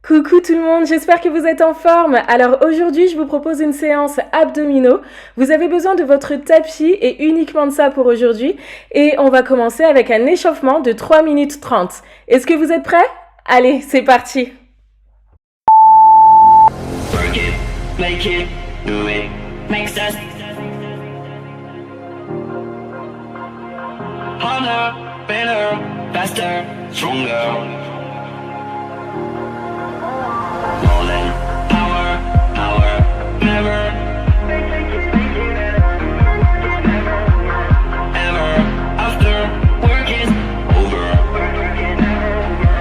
Coucou tout le monde, j'espère que vous êtes en forme. Alors aujourd'hui, je vous propose une séance abdominaux. Vous avez besoin de votre tapis et uniquement de ça pour aujourd'hui. Et on va commencer avec un échauffement de 3 minutes 30. Est-ce que vous êtes prêts? Allez, c'est parti. Work it, make it, do it, makes us harder, better, faster, stronger. More than power, never, ever, after work is over.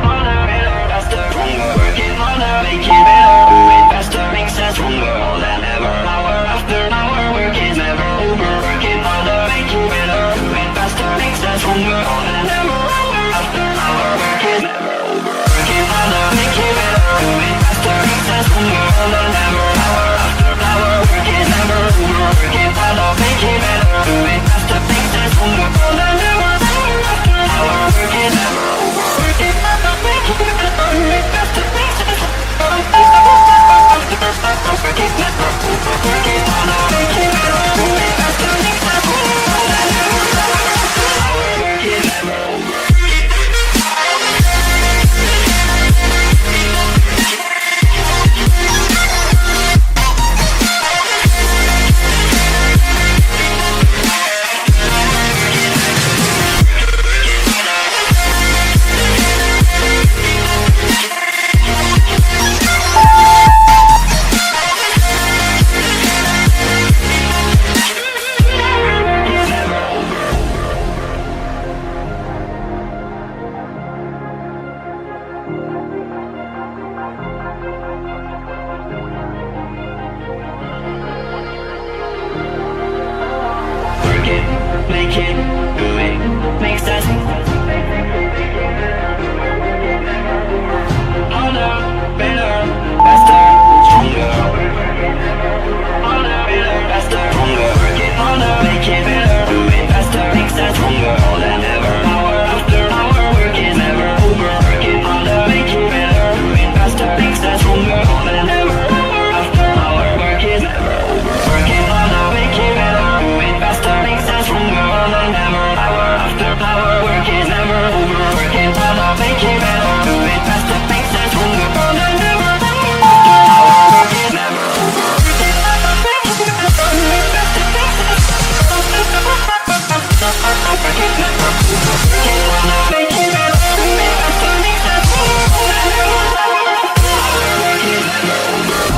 Harder, better, faster, stronger. Work it harder, make it better, do it faster, makes us stronger. More than ever, hour after hour, work is never over. Work it harder, make it better, do it faster, makes us stronger. More than ever, hour after hour, work is never over. Work it harder, make it better, do it faster, makes us stronger. More than ever, hour after hour, work is never over. Work it harder, make it better, do it faster, makes us stronger. More than ever, hour after hour, work is never over. Work it harder, make it better, do it faster, makes us stronger. Make it, do it, makes us harder, better, faster, stronger. Harder, better, faster, stronger. Work it harder, make it better, do it faster, makes us stronger. More than ever, hour after hour, work is never over. Work it harder, make it better, do it faster, makes us stronger. More than ever, hour after hour, work is never over. Work it harder, make it better, do it faster, makes us stronger. More than ever, hour after hour, work is never over. Work it harder, make it better, do it faster, makes us stronger. More than ever, hour after hour, work is never over. Work it harder, make it better, do it faster, makes us stronger. Work it harder, make it better, do it faster, makes us stronger. More than ever, hour after hour, work is never over.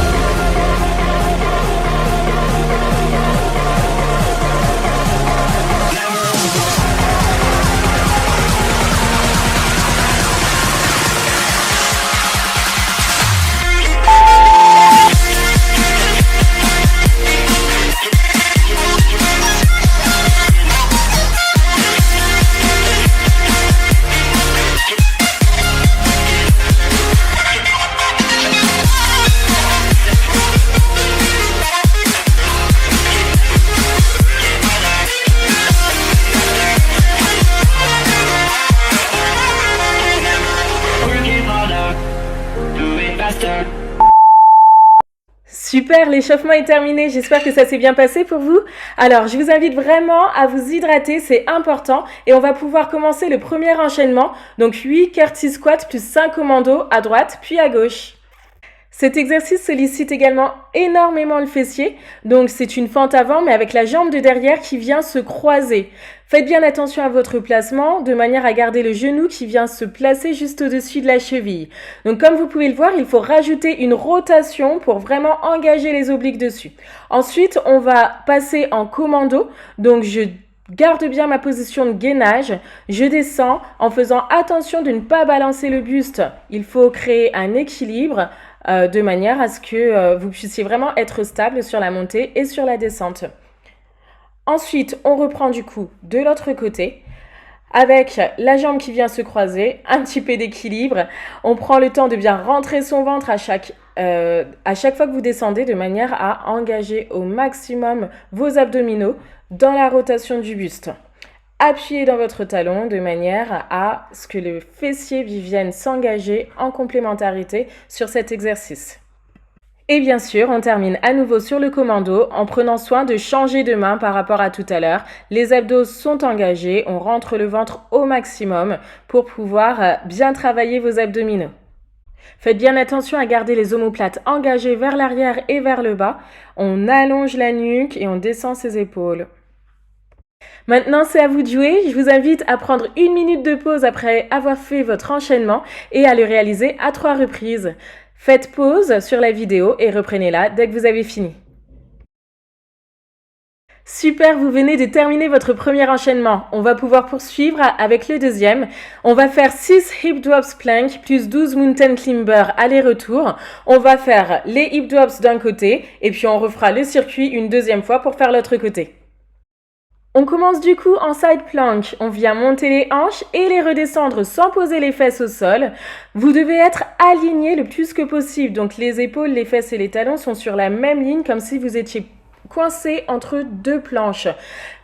Super, l'échauffement est terminé, j'espère que ça s'est bien passé pour vous. Alors, je vous invite vraiment à vous hydrater, c'est important. Et on va pouvoir commencer le premier enchaînement. Donc 8 curtsy squats plus 5 commandos à droite puis à gauche. Cet exercice sollicite également énormément le fessier, donc c'est une fente avant mais avec la jambe de derrière qui vient se croiser. Faites bien attention à votre placement de manière à garder le genou qui vient se placer juste au-dessus de la cheville. Donc comme vous pouvez le voir, il faut rajouter une rotation pour vraiment engager les obliques dessus. Ensuite, on va passer en commando, donc je garde bien ma position de gainage, je descends en faisant attention de ne pas balancer le buste. Il faut créer un équilibre de manière à ce que vous puissiez vraiment être stable sur la montée et sur la descente. Ensuite, on reprend du coup de l'autre côté avec la jambe qui vient se croiser, un petit peu d'équilibre. On prend le temps de bien rentrer son ventre à chaque fois que vous descendez de manière à engager au maximum vos abdominaux dans la rotation du buste. appuyez dans votre talon de manière à ce que le fessier vienne s'engager en complémentarité sur cet exercice. Et bien sûr, on termine à nouveau sur le commando en prenant soin de changer de main par rapport à tout à l'heure. Les abdos sont engagés, on rentre le ventre au maximum pour pouvoir bien travailler vos abdominaux. Faites bien attention à garder les omoplates engagées vers l'arrière et vers le bas. On allonge la nuque et on descend ses épaules. Maintenant, c'est à vous de jouer. Je vous invite à prendre 1 minute de pause après avoir fait votre enchaînement et à le réaliser à 3 reprises. Faites pause sur la vidéo et reprenez-la dès que vous avez fini. Super, vous venez de terminer votre premier enchaînement. On va pouvoir poursuivre avec le deuxième. On va faire 6 hip drops plank plus 12 mountain climber aller-retour. On va faire les hip drops d'un côté et puis on refera le circuit une deuxième fois pour faire l'autre côté. On commence du coup en side plank. On vient monter les hanches et les redescendre sans poser les fesses au sol. Vous devez être aligné le plus que possible. Donc les épaules, les fesses et les talons sont sur la même ligne comme si vous étiez coincé entre 2 planches.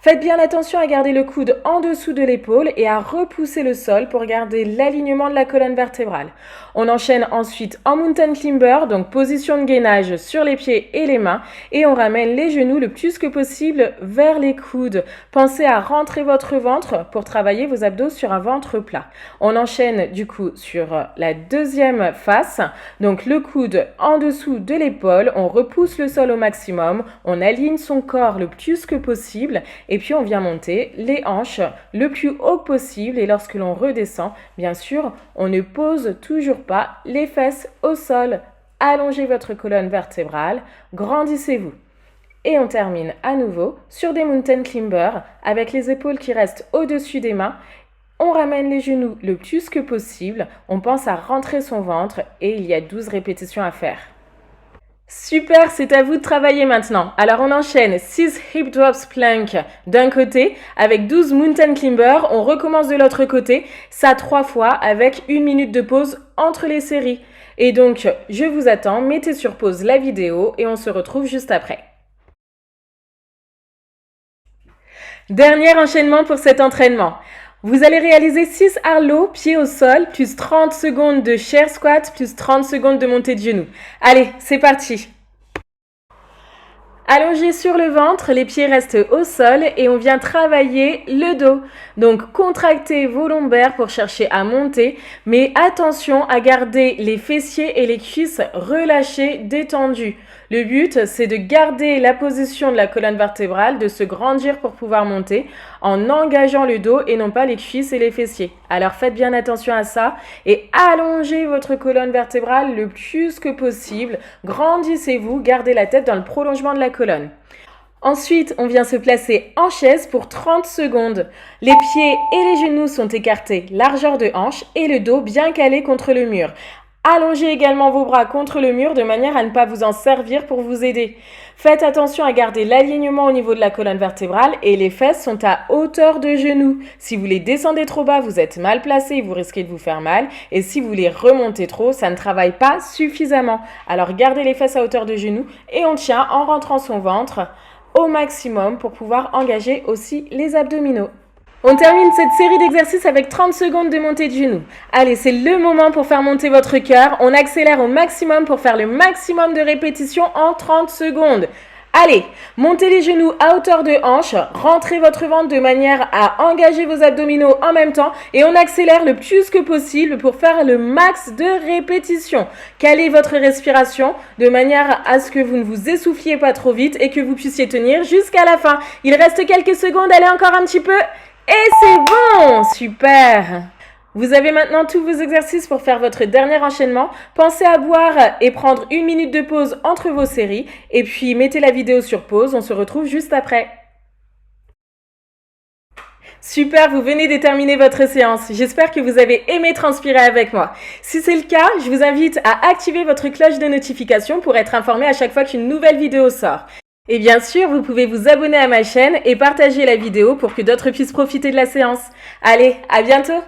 Faites bien attention à garder le coude en dessous de l'épaule et à repousser le sol pour garder l'alignement de la colonne vertébrale. On enchaîne ensuite en mountain climber, donc position de gainage sur les pieds et les mains, et on ramène les genoux le plus que possible vers les coudes. Pensez à rentrer votre ventre pour travailler vos abdos sur un ventre plat. On enchaîne du coup sur la deuxième face, donc le coude en dessous de l'épaule, on repousse le sol au maximum, on aligne son corps le plus que possible et puis on vient monter les hanches le plus haut possible et lorsque l'on redescend, bien sûr, on ne pose toujours pas les fesses au sol. Allongez votre colonne vertébrale, grandissez-vous. Et on termine à nouveau sur des mountain climber avec les épaules qui restent au-dessus des mains. On ramène les genoux le plus que possible, on pense à rentrer son ventre et il y a 12 répétitions à faire. Super, c'est à vous de travailler maintenant. Alors on enchaîne 6 hip drops plank d'un côté avec 12 mountain climber. On recommence de l'autre côté, ça 3 fois avec 1 minute de pause entre les séries. Et donc, je vous attends, mettez sur pause la vidéo et on se retrouve juste après. Dernier enchaînement pour cet entraînement. Vous allez réaliser 6 Harlow, pieds au sol, plus 30 secondes de chair squat, plus 30 secondes de montée de genoux. Allez, c'est parti. Allongez sur le ventre, les pieds restent au sol et on vient travailler le dos. Donc, contractez vos lombaires pour chercher à monter, mais attention à garder les fessiers et les cuisses relâchés, détendus. Le but, c'est de garder la position de la colonne vertébrale, de se grandir pour pouvoir monter en engageant le dos et non pas les cuisses et les fessiers. Alors faites bien attention à ça et allongez votre colonne vertébrale le plus que possible. Grandissez-vous, gardez la tête dans le prolongement de la colonne. Ensuite, on vient se placer en chaise pour 30 secondes. Les pieds et les genoux sont écartés, largeur de hanche et le dos bien calé contre le mur. Allongez également vos bras contre le mur de manière à ne pas vous en servir pour vous aider. Faites attention à garder l'alignement au niveau de la colonne vertébrale et les fesses sont à hauteur de genoux. Si vous les descendez trop bas, vous êtes mal placé et vous risquez de vous faire mal. Et si vous les remontez trop, ça ne travaille pas suffisamment. Alors gardez les fesses à hauteur de genoux et on tient en rentrant son ventre au maximum pour pouvoir engager aussi les abdominaux. On termine cette série d'exercices avec 30 secondes de montée de genoux. Allez, c'est le moment pour faire monter votre cœur. On accélère au maximum pour faire le maximum de répétitions en 30 secondes. Allez, montez les genoux à hauteur de hanche, rentrez votre ventre de manière à engager vos abdominaux en même temps et on accélère le plus que possible pour faire le max de répétitions. Calez votre respiration de manière à ce que vous ne vous essouffliez pas trop vite et que vous puissiez tenir jusqu'à la fin. Il reste quelques secondes, allez encore un petit peu. Et c'est bon! Super! Vous avez maintenant tous vos exercices pour faire votre dernier enchaînement. Pensez à boire et prendre 1 minute de pause entre vos séries. Et puis mettez la vidéo sur pause, on se retrouve juste après. Super, vous venez de terminer votre séance. J'espère que vous avez aimé transpirer avec moi. Si c'est le cas, je vous invite à activer votre cloche de notification pour être informé à chaque fois qu'une nouvelle vidéo sort. Et bien sûr, vous pouvez vous abonner à ma chaîne et partager la vidéo pour que d'autres puissent profiter de la séance. Allez, à bientôt!